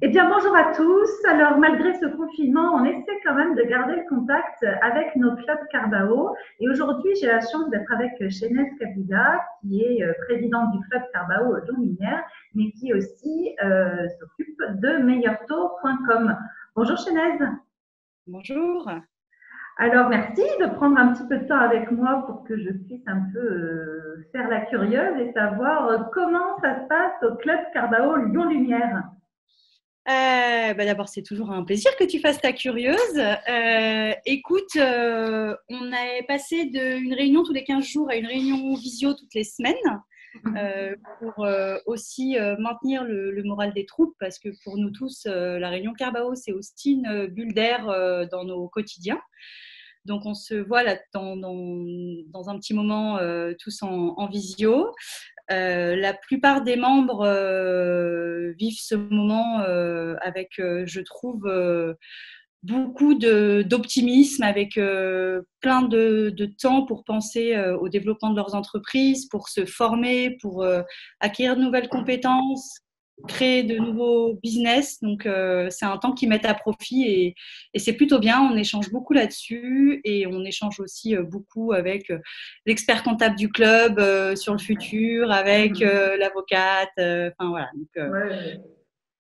Eh bien, bonjour à tous. Alors, malgré ce confinement, on essaie quand même de garder le contact avec nos clubs Carbao. Et aujourd'hui, j'ai la chance d'être avec Chénez Kabila, qui est présidente du club Carbao Lyon-Lumière, mais qui aussi s'occupe de meilleurtaux.com. Bonjour Chénez. Bonjour. Alors, merci de prendre un petit peu de temps avec moi pour que je puisse un peu faire la curieuse et savoir comment ça se passe au club Carbao Lyon-Lumière. D'abord, c'est toujours un plaisir que tu fasses ta curieuse. Écoute, on est passé d'une réunion tous les 15 jours à une réunion visio toutes les semaines pour aussi maintenir le moral des troupes parce que pour nous tous, la réunion Carbao, c'est aussi une bulle d'air dans nos quotidiens. Donc, on se voit là dans un petit moment tous en visio. La plupart des membres vivent ce moment avec, je trouve, beaucoup d'optimisme, avec plein de temps pour penser au développement de leurs entreprises, pour se former, pour acquérir de nouvelles compétences, créer de nouveaux business. Donc, c'est un temps qu'ils mettent à profit et c'est plutôt bien. On échange beaucoup là-dessus et on échange aussi beaucoup avec l'expert comptable du club sur le futur, avec l'avocate. Enfin, voilà. Donc, Ouais.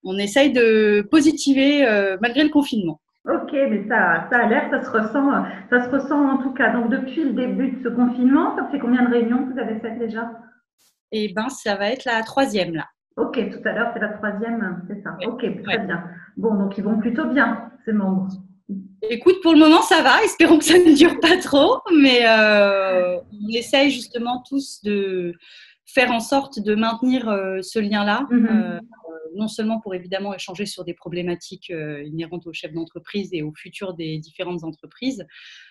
on essaye de positiver malgré le confinement. Ok, mais ça a l'air, ça se ressent en tout cas. Donc, depuis le début de ce confinement, ça fait combien de réunions que vous avez faites déjà? Et ben, ça va être la troisième là. Ok, tout à l'heure, c'est la troisième, c'est ça. Ouais. Ok, très Ouais. bien. Bon, donc ils vont plutôt bien, ces membres. Écoute, pour le moment, ça va. Espérons que ça ne dure pas trop, mais on essaye justement tous de faire en sorte de maintenir ce lien-là, Mhm. non seulement pour évidemment échanger sur des problématiques inhérentes aux chefs d'entreprise et au futur des différentes entreprises,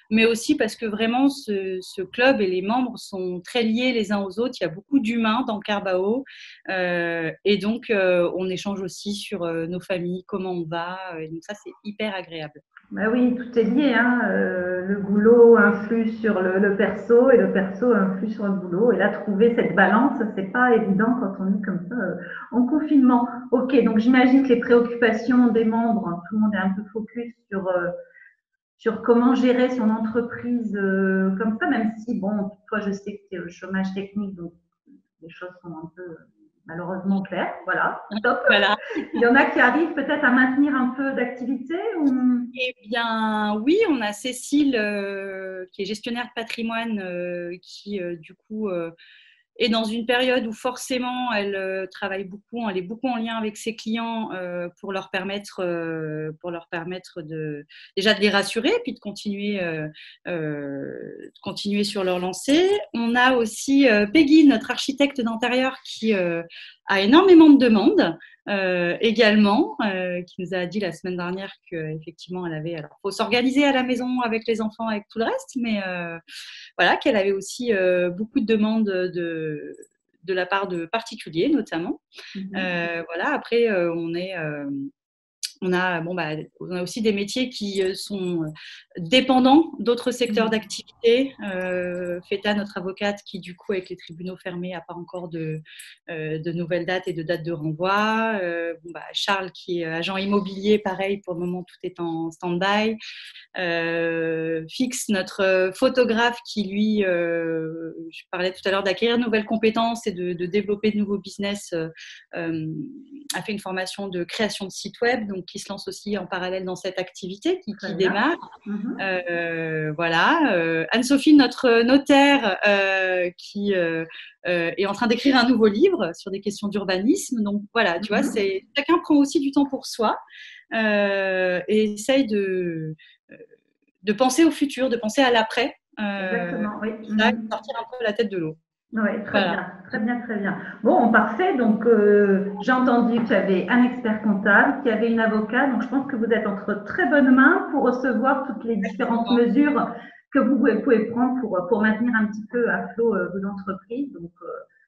mais aussi parce que vraiment ce club et les membres sont très liés les uns aux autres. Il y a beaucoup d'humains dans Carbao et donc on échange aussi sur nos familles, comment on va. Et donc ça, c'est hyper agréable. Bah oui, tout est lié, hein. Le boulot influe sur le perso et le perso influe sur le boulot. Et là, trouver cette balance, c'est pas évident quand on est comme ça en confinement. Ok, donc j'imagine que les préoccupations des membres, hein, tout le monde est un peu focus sur comment gérer son entreprise comme ça, même si, bon, toi, je sais que tu es au chômage technique, donc les choses sont un peu malheureusement claires. Voilà, top. Voilà. Il y en a qui arrivent peut-être à maintenir un peu d'activité ou... Eh bien, oui, on a Cécile, qui est gestionnaire de patrimoine, qui, du coup, est dans une période où forcément, elle travaille beaucoup, elle est beaucoup en lien avec ses clients pour leur permettre déjà de les rassurer, puis de continuer sur leur lancée. On a aussi Peggy, notre architecte d'intérieur, qui a énormément de demandes également, qui nous a dit la semaine dernière qu'effectivement, elle avait. Alors, il faut s'organiser à la maison avec les enfants, avec tout le reste, mais voilà, qu'elle avait aussi beaucoup de demandes de la part de particuliers, notamment. Mhm. Voilà, après, on a aussi des métiers qui sont dépendants d'autres secteurs Mhm. d'activité. Feta, notre avocate, qui du coup, avec les tribunaux fermés, n'a pas encore de nouvelles dates et de dates de renvoi. Charles, qui est agent immobilier, pareil, pour le moment, tout est en stand-by. Fix, notre photographe qui, lui, je parlais tout à l'heure d'acquérir de nouvelles compétences et de développer de nouveaux business, a fait une formation de création de site web, donc qui se lance aussi en parallèle dans cette activité Très qui bien. démarre. Mhm. Voilà. Anne-Sophie, notre notaire, qui est en train d'écrire un nouveau livre sur des questions d'urbanisme. Donc voilà, tu vois, Mhm. chacun prend aussi du temps pour soi et essaye de penser au futur, de penser à l'après, Exactement, oui. ça, Mhm. sortir un peu la tête de l'eau. Oui, très Voilà. bien, très bien, très bien. Bon, parfait. Donc, j'ai entendu qu'il y avait un expert comptable, qu'il y avait une avocate. Donc, je pense que vous êtes entre très bonnes mains pour recevoir toutes les différentes mesures que vous pouvez prendre pour maintenir un petit peu à flot vos entreprises. Donc,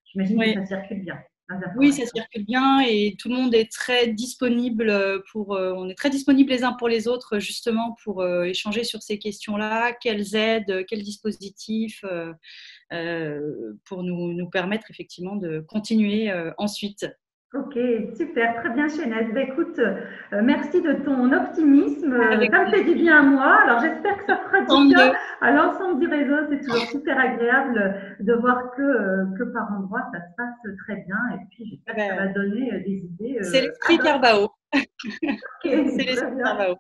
j'imagine que Oui. ça circule bien, les Oui, ça informations. circule bien et tout le monde est très disponible on est très disponibles les uns pour les autres justement pour échanger sur ces questions-là, quelles aides, quels dispositifs pour nous permettre effectivement de continuer ensuite. Ok, super, très bien, Chaynesse. Ben, écoute, merci de ton optimisme. Avec Ça me fait du bien à moi. Alors, j'espère que ça fera tant du bien mieux. à l'ensemble du réseau. C'est toujours super agréable de voir que par endroits, ça se passe très bien. Et puis, Ah j'espère que ça va ben, donner des idées c'est à l'esprit d'autres. Kerbao. Ok, C'est très l'esprit bien. Kerbao.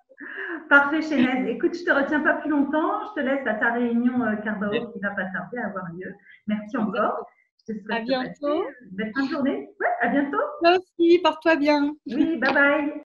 Parfait, Chaynesse. Écoute, je te retiens pas plus longtemps. Je te laisse à ta réunion Carbao qui va pas tarder à avoir lieu. Merci encore. Exactement. Je te À souhaite de passer bientôt. une belle fin de journée. Ouais, à bientôt. Toi aussi, porte-toi bien. Oui, bye bye.